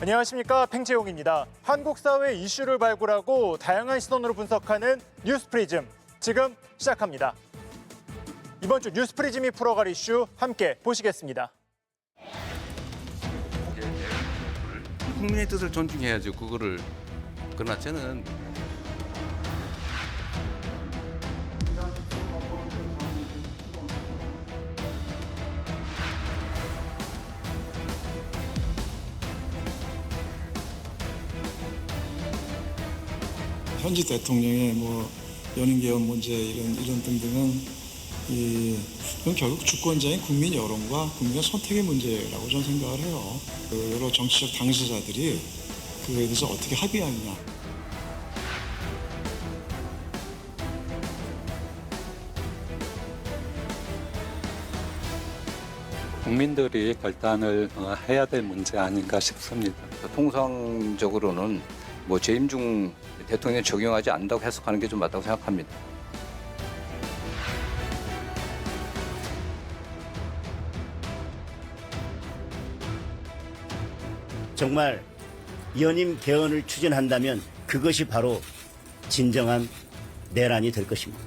안녕하십니까, 팽채용입니다. 한국 사회 이슈를 발굴하고 다양한 시선으로 분석하는 뉴스프리즘, 지금 시작합니다. 이번 주 뉴스프리즘이 풀어갈 이슈 함께 보시겠습니다. 국민의 뜻을 존중해야죠. 그거를. 그러나 저는 현직 대통령의 연임 개헌 문제 이런 등등은 그건 결국 주권자인 국민 여론과 국민의 선택의 문제라고 저는 생각을 해요. 여러 정치적 당사자들이 그에 대해서 어떻게 합의하느냐. 국민들이 결단을 해야 될 문제 아닌가 싶습니다. 통상적으로는 재임 중 대통령에 적용하지 않는다고 해석하는 게 좀 맞다고 생각합니다. 정말 연임 개헌을 추진한다면 그것이 바로 진정한 내란이 될 것입니다.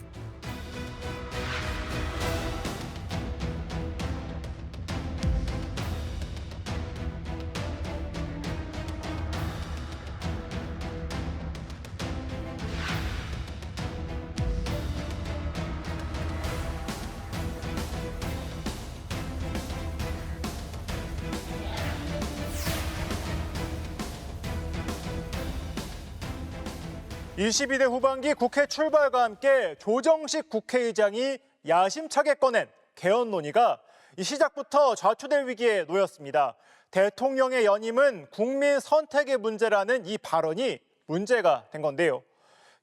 (22대) 후반기 국회 출발과 함께 조정식 국회의장이 야심차게 꺼낸 개헌 논의가 시작부터 좌초될 위기에 놓였습니다. 대통령의 연임은 국민 선택의 문제라는 이 발언이 문제가 된 건데요.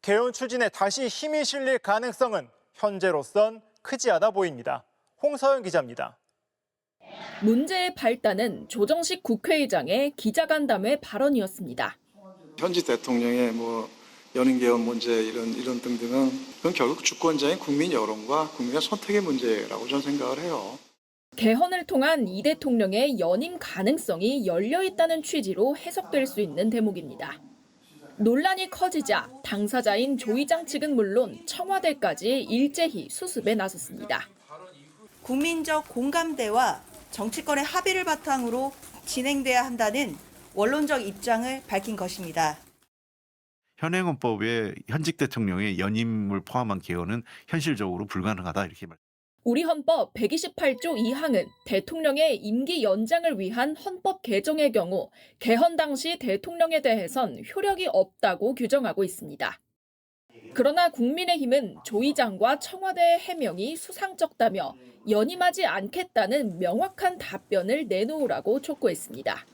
개헌 추진에 다시 힘이 실릴 가능성은 현재로선 크지 않아 보입니다. 홍서영 기자입니다. 문제의 발단은 조정식 국회의장의 기자간담회 발언이었습니다. 현직 대통령의 연임 개헌 문제 이런 등등은 그건 결국 주권자인 국민 여론과 국민의 선택의 문제라고 저는 생각을 해요. 개헌을 통한 이 대통령의 연임 가능성이 열려 있다는 취지로 해석될 수 있는 대목입니다. 논란이 커지자 당사자인 조 의장 측은 물론 청와대까지 일제히 수습에 나섰습니다. 국민적 공감대와 정치권의 합의를 바탕으로 진행돼야 한다는 원론적 입장을 밝힌 것입니다. 현행헌법에 현직 대통령의 연임을 포함한 개헌은 현실적으로 불가능하다 이렇게 말. 우리 헌법 128조 2항은 대통령의 임기 연장을 위한 헌법 개정의 경우 개헌 당시 대통령에 대해선 효력이 없다고 규정하고 있습니다. 그러나 국민의힘은 조 의장과 청와대의 해명이 수상쩍다며 연임하지 않겠다는 명확한 답변을 내놓으라고 촉구했습니다.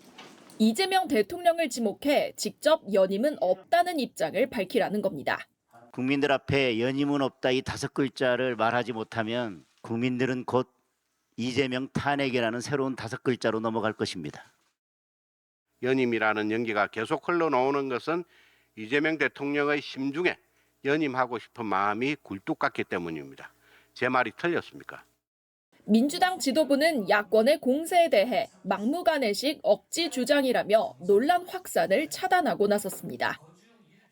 이재명 대통령을 지목해 직접 연임은 없다는 입장을 밝히라는 겁니다. 국민들 앞에 연임은 없다 이 5글자를 말하지 못하면 국민들은 곧 이재명 탄핵이라는 새로운 5글자로 넘어갈 것입니다. 연임이라는 연기가 계속 흘러나오는 것은 이재명 대통령의 심중에 연임하고 싶은 마음이 굴뚝 같기 때문입니다. 제 말이 틀렸습니까? 민주당 지도부는 야권의 공세에 대해 막무가내식 억지 주장이라며 논란 확산을 차단하고 나섰습니다.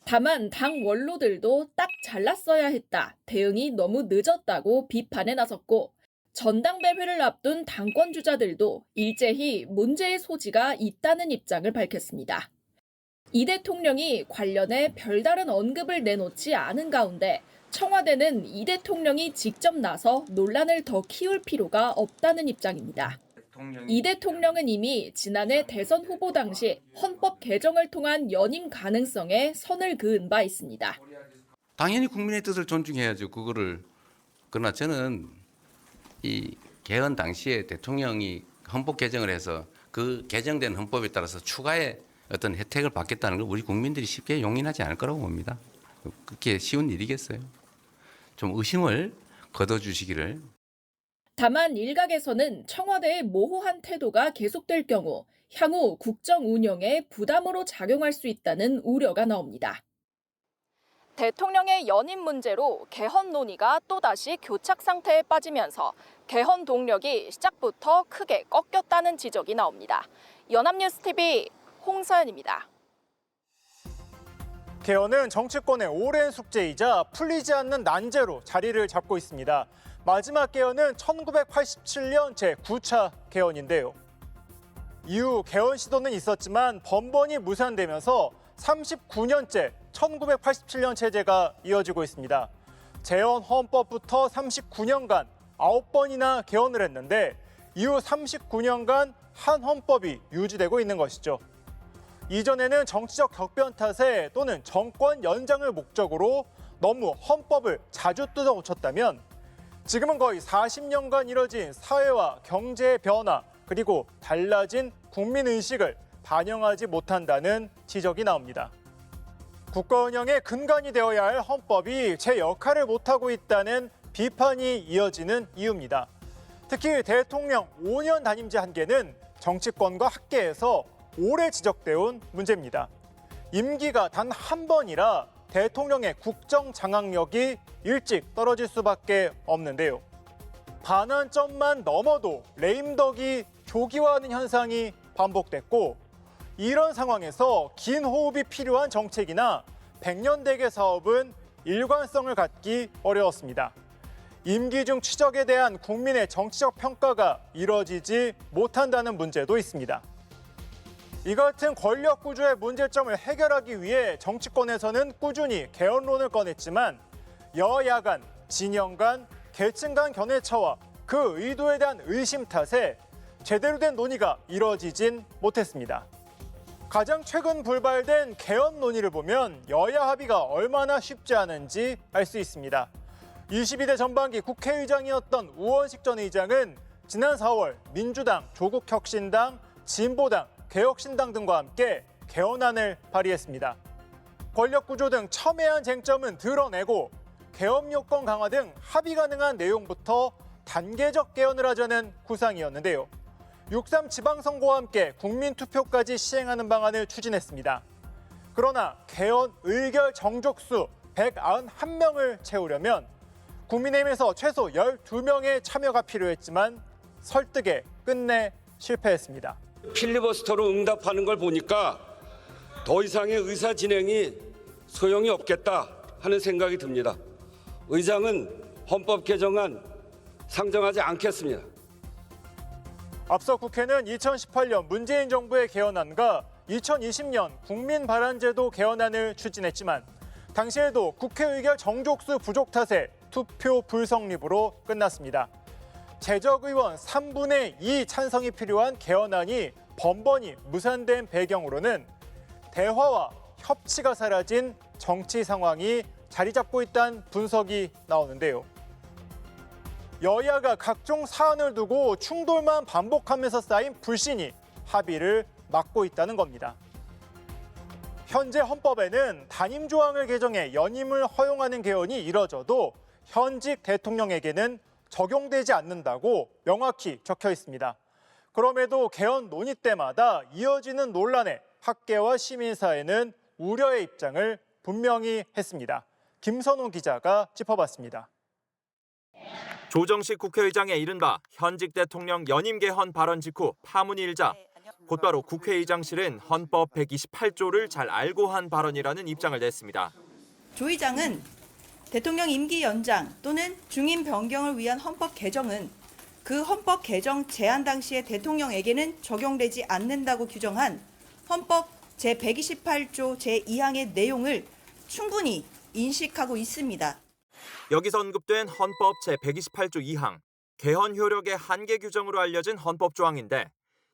다만 당 원로들도 딱 잘랐어야 했다, 대응이 너무 늦었다고 비판에 나섰고 전당대회를 앞둔 당권 주자들도 일제히 문제의 소지가 있다는 입장을 밝혔습니다. 이 대통령이 관련해 별다른 언급을 내놓지 않은 가운데 청와대는 이 대통령이 직접 나서 논란을 더 키울 필요가 없다는 입장입니다. 이 대통령은 이미 지난해 대선 후보 당시 헌법 개정을 통한 연임 가능성에 선을 그은 바 있습니다. 당연히 국민의 뜻을 존중해야죠. 그거를. 그러나 저는 이 개헌 당시에 대통령이 헌법 개정을 해서 그 개정된 헌법에 따라서 추가의 어떤 혜택을 받겠다는 걸 우리 국민들이 쉽게 용인하지 않을 거라고 봅니다. 그렇게 쉬운 일이겠어요? 좀 의심을 거둬주시기를. 다만 일각에서는 청와대의 모호한 태도가 계속될 경우 향후 국정 운영에 부담으로 작용할 수 있다는 우려가 나옵니다. 대통령의 연임 문제로 개헌 논의가 또다시 교착 상태에 빠지면서 개헌 동력이 시작부터 크게 꺾였다는 지적이 나옵니다. 연합뉴스TV 홍서연입니다. 개헌은 정치권의 오랜 숙제이자 풀리지 않는 난제로 자리를 잡고 있습니다. 마지막 개헌은 1987년 제9차 개헌인데요. 이후 개헌 시도는 있었지만 번번이 무산되면서 39년째 1987년 체제가 이어지고 있습니다. 재헌 헌법부터 39년간 9번이나 개헌을 했는데 이후 39년간 한 헌법이 유지되고 있는 것이죠. 이전에는 정치적 격변 탓에 또는 정권 연장을 목적으로 너무 헌법을 자주 뜯어고쳤다면 지금은 거의 40년간 이뤄진 사회와 경제의 변화 그리고 달라진 국민의식을 반영하지 못한다는 지적이 나옵니다. 국가 운영의 근간이 되어야 할 헌법이 제 역할을 못하고 있다는 비판이 이어지는 이유입니다. 특히 대통령 5년 단임제 한계는 정치권과 학계에서 오래 지적되어 온 문제입니다. 임기가 단 한 번이라 대통령의 국정 장악력이 일찍 떨어질 수밖에 없는데요. 반환점만 넘어도 레임덕이 조기화하는 현상이 반복됐고 이런 상황에서 긴 호흡이 필요한 정책이나 백년대계 사업은 일관성을 갖기 어려웠습니다. 임기 중 추적에 대한 국민의 정치적 평가가 이뤄지지 못한다는 문제도 있습니다. 이 같은 권력 구조의 문제점을 해결하기 위해 정치권에서는 꾸준히 개헌론을 꺼냈지만 여야 간, 진영 간, 계층 간 견해차와 그 의도에 대한 의심 탓에 제대로 된 논의가 이뤄지진 못했습니다. 가장 최근 불발된 개헌 논의를 보면 여야 합의가 얼마나 쉽지 않은지 알 수 있습니다. 22대 전반기 국회의장이었던 우원식 전 의장은 지난 4월 민주당, 조국혁신당, 진보당, 개혁신당 등과 함께 개헌안을 발의했습니다. 권력구조 등 첨예한 쟁점은 드러내고 개헌 요건 강화 등 합의 가능한 내용부터 단계적 개헌을 하자는 구상이었는데요. 6.3 지방선거와 함께 국민투표까지 시행하는 방안을 추진했습니다. 그러나 개헌 의결 정족수 191명을 채우려면 국민의힘에서 최소 12명의 참여가 필요했지만 설득에 끝내 실패했습니다. 필리버스터로 응답하는 걸 보니까 더 이상의 의사 진행이 소용이 없겠다 하는 생각이 듭니다. 의장은 헌법 개정안 상정하지 않겠습니다. 앞서 국회는 2018년 문재인 정부의 개헌안과 2020년 국민발안제도 개헌안을 추진했지만 당시에도 국회 의결 정족수 부족 탓에 투표 불성립으로 끝났습니다. 재적 의원 3분의 2 찬성이 필요한 개헌안이 번번이 무산된 배경으로는 대화와 협치가 사라진 정치 상황이 자리 잡고 있다는 분석이 나오는데요. 여야가 각종 사안을 두고 충돌만 반복하면서 쌓인 불신이 합의를 막고 있다는 겁니다. 현재 헌법에는 단임 조항을 개정해 연임을 허용하는 개헌이 이뤄져도 현직 대통령에게는 적용되지 않는다고 명확히 적혀 있습니다. 그럼에도 개헌 논의 때마다 이어지는 논란에 학계와 시민사회는 우려의 입장을 분명히 했습니다. 김선웅 기자가 짚어봤습니다. 조정식 국회의장의 이른바 현직 대통령 연임 개헌 발언 직후 파문이 일자 곧바로 국회의장실은 헌법 128조를 잘 알고 한 발언이라는 입장을 냈습니다. 조 의장은 대통령 임기 연장 또는 중임 변경을 위한 헌법 개정은 그 헌법 개정 제안 당시에 대통령에게는 적용되지 않는다고 규정한 헌법 제128조 제2항의 내용을 충분히 인식하고 있습니다. 여기서 언급된 헌법 제128조 2항, 개헌 효력의 한계 규정으로 알려진 헌법 조항인데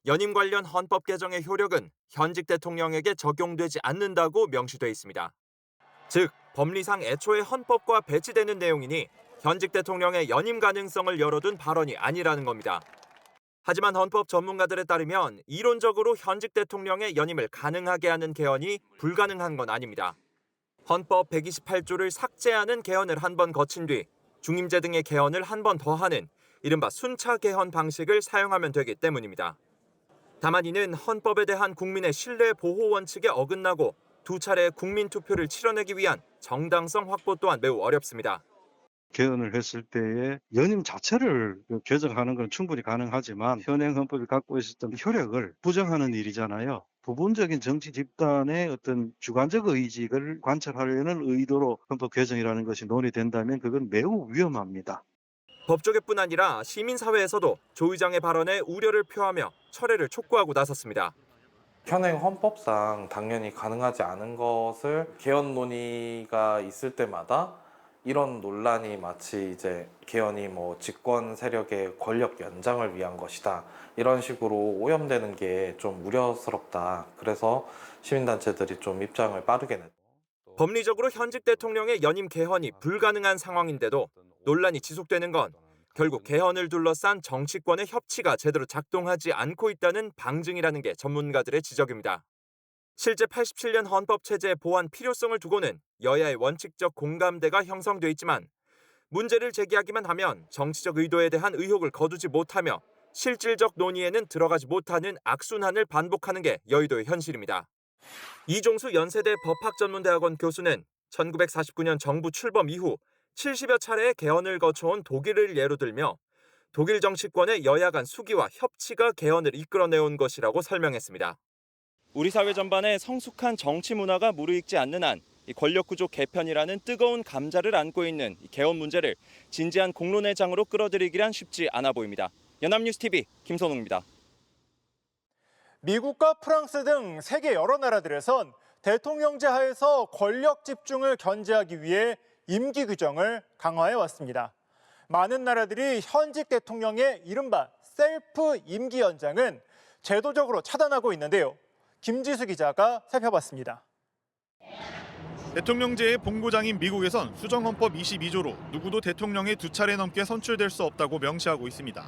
연임 관련 헌법 개정의 효력은 현직 대통령에게 적용되지 않는다고 명시돼 있습니다. 즉, 법리상 애초에 헌법과 배치되는 내용이니 현직 대통령의 연임 가능성을 열어둔 발언이 아니라는 겁니다. 하지만 헌법 전문가들에 따르면 이론적으로 현직 대통령의 연임을 가능하게 하는 개헌이 불가능한 건 아닙니다. 헌법 128조를 삭제하는 개헌을 한 번 거친 뒤 중임제 등의 개헌을 한 번 더 하는 이른바 순차 개헌 방식을 사용하면 되기 때문입니다. 다만 이는 헌법에 대한 국민의 신뢰 보호 원칙에 어긋나고 두 차례 국민 투표를 치러내기 위한 정당성 확보 또한 매우 어렵습니다. 개헌을 했을 때에 연임 자체를 개정하는 건 충분히 가능하지만 현행 헌법이 갖고 있었던 효력을 부정하는 일이잖아요. 부분적인 정치 집단의 어떤 주관적 의식을 관철하려는 의도로 헌법 개정이라는 것이 논의된다면 그건 매우 위험합니다. 법조계뿐 아니라 시민사회에서도 조 의장의 발언에 우려를 표하며 철회를 촉구하고 나섰습니다. 현행 헌법상 당연히 가능하지 않은 것을 개헌 논의가 있을 때마다 이런 논란이 마치 이제 개헌이 뭐 집권 세력의 권력 연장을 위한 것이다 이런 식으로 오염되는 게 좀 우려스럽다. 그래서 시민단체들이 좀 입장을 빠르게 냈고. 법리적으로 현직 대통령의 연임 개헌이 불가능한 상황인데도 논란이 지속되는 건 결국 개헌을 둘러싼 정치권의 협치가 제대로 작동하지 않고 있다는 방증이라는 게 전문가들의 지적입니다. 실제 87년 헌법 체제의 보완 필요성을 두고는 여야의 원칙적 공감대가 형성돼 있지만 문제를 제기하기만 하면 정치적 의도에 대한 의혹을 거두지 못하며 실질적 논의에는 들어가지 못하는 악순환을 반복하는 게 여의도의 현실입니다. 이종수 연세대 법학전문대학원 교수는 1949년 정부 출범 이후 70여 차례의 개헌을 거쳐온 독일을 예로 들며 독일 정치권의 여야 간 수기와 협치가 개헌을 이끌어내온 것이라고 설명했습니다. 우리 사회 전반에 성숙한 정치 문화가 무르익지 않는 한 권력구조 개편이라는 뜨거운 감자를 안고 있는 개헌 문제를 진지한 공론의 장으로 끌어들이기란 쉽지 않아 보입니다. 연합뉴스TV 김선웅입니다. 미국과 프랑스 등 세계 여러 나라들에선 대통령제 하에서 권력 집중을 견제하기 위해 임기 규정을 강화해 왔습니다. 많은 나라들이 현직 대통령의 이른바 셀프 임기 연장은 제도적으로 차단하고 있는데요. 김지수 기자가 살펴봤습니다. 대통령제의 본고장인 미국에선 수정헌법 22조로 누구도 대통령에 2차례 넘게 선출될 수 없다고 명시하고 있습니다.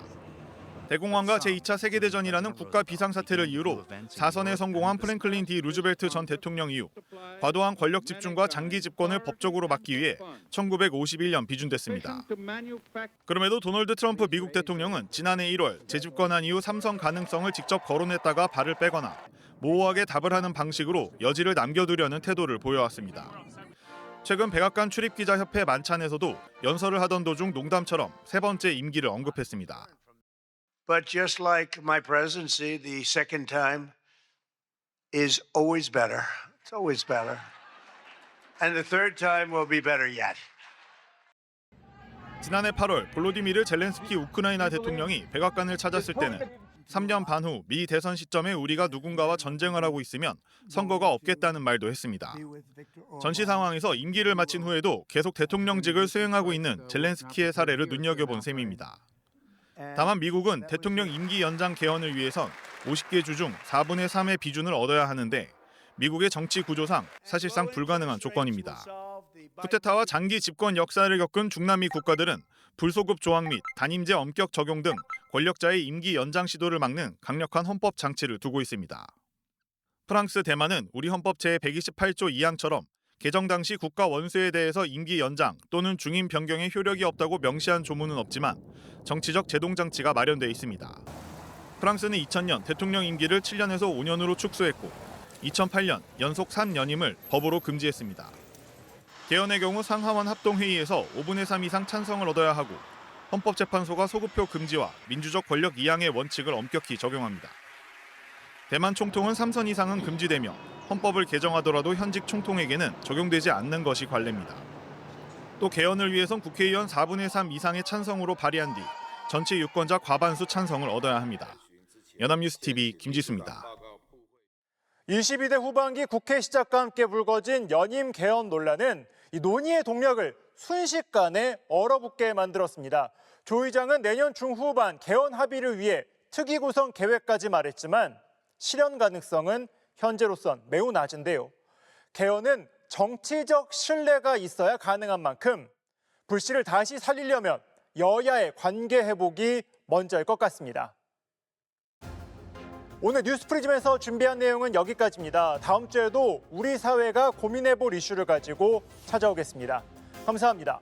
대공황과 제2차 세계대전이라는 국가 비상사태를 이유로 4선에 성공한 프랭클린 D 루즈벨트 전 대통령 이후 과도한 권력 집중과 장기 집권을 법적으로 막기 위해 1951년 비준됐습니다. 그럼에도 도널드 트럼프 미국 대통령은 지난해 1월 재집권한 이후 3선 가능성을 직접 거론했다가 발을 빼거나 모호하게 답을 하는 방식으로 여지를 남겨두려는 태도를 보여왔습니다. 최근 백악관 출입기자협회 만찬에서도 연설을 하던 도중 농담처럼 세 번째 임기를 언급했습니다. But just like my presidency, the second time is always better. It's always better. And the third time will be better yet. 지난해 8월 볼로디미르 젤렌스키 우크라이나 대통령이 백악관을 찾았을 때는 3년 반 후 미 대선 시점에 우리가 누군가와 전쟁을 하고 있으면 선거가 없겠다는 말도 했습니다. 전시 상황에서 임기를 마친 후에도 계속 대통령직을 수행하고 있는 젤렌스키의 사례를 눈여겨본 셈입니다. 다만 미국은 대통령 임기 연장 개헌을 위해선 50개 주 중 4분의 3의 비준을 얻어야 하는데 미국의 정치 구조상 사실상 불가능한 조건입니다. 쿠데타와 장기 집권 역사를 겪은 중남미 국가들은 불소급 조항 및 단임제 엄격 적용 등 권력자의 임기 연장 시도를 막는 강력한 헌법 장치를 두고 있습니다. 프랑스, 대만은 우리 헌법 제128조 2항처럼 개정 당시 국가 원수에 대해서 임기 연장 또는 중임 변경의 효력이 없다고 명시한 조문은 없지만 정치적 제동 장치가 마련돼 있습니다. 프랑스는 2000년 대통령 임기를 7년에서 5년으로 축소했고 2008년 연속 3연임을 법으로 금지했습니다. 개헌의 경우 상하원 합동회의에서 5분의 3 이상 찬성을 얻어야 하고 헌법재판소가 소급표 금지와 민주적 권력 이양의 원칙을 엄격히 적용합니다. 대만 총통은 3선 이상은 금지되며 헌법을 개정하더라도 현직 총통에게는 적용되지 않는 것이 관례입니다. 또 개헌을 위해선 국회의원 4분의 3 이상의 찬성으로 발의한 뒤 전체 유권자 과반수 찬성을 얻어야 합니다. 연합뉴스TV 김지수입니다. 22대 후반기 국회 시작과 함께 불거진 연임 개헌 논란은 이 논의의 동력을 순식간에 얼어붙게 만들었습니다. 조 의장은 내년 중후반 개헌 합의를 위해 특위 구성 계획까지 말했지만 실현 가능성은 현재로선 매우 낮은데요. 개헌은 정치적 신뢰가 있어야 가능한 만큼 불씨를 다시 살리려면 여야의 관계 회복이 먼저일 것 같습니다. 오늘 뉴스프리즘에서 준비한 내용은 여기까지입니다. 다음 주에도 우리 사회가 고민해볼 이슈를 가지고 찾아오겠습니다. 감사합니다.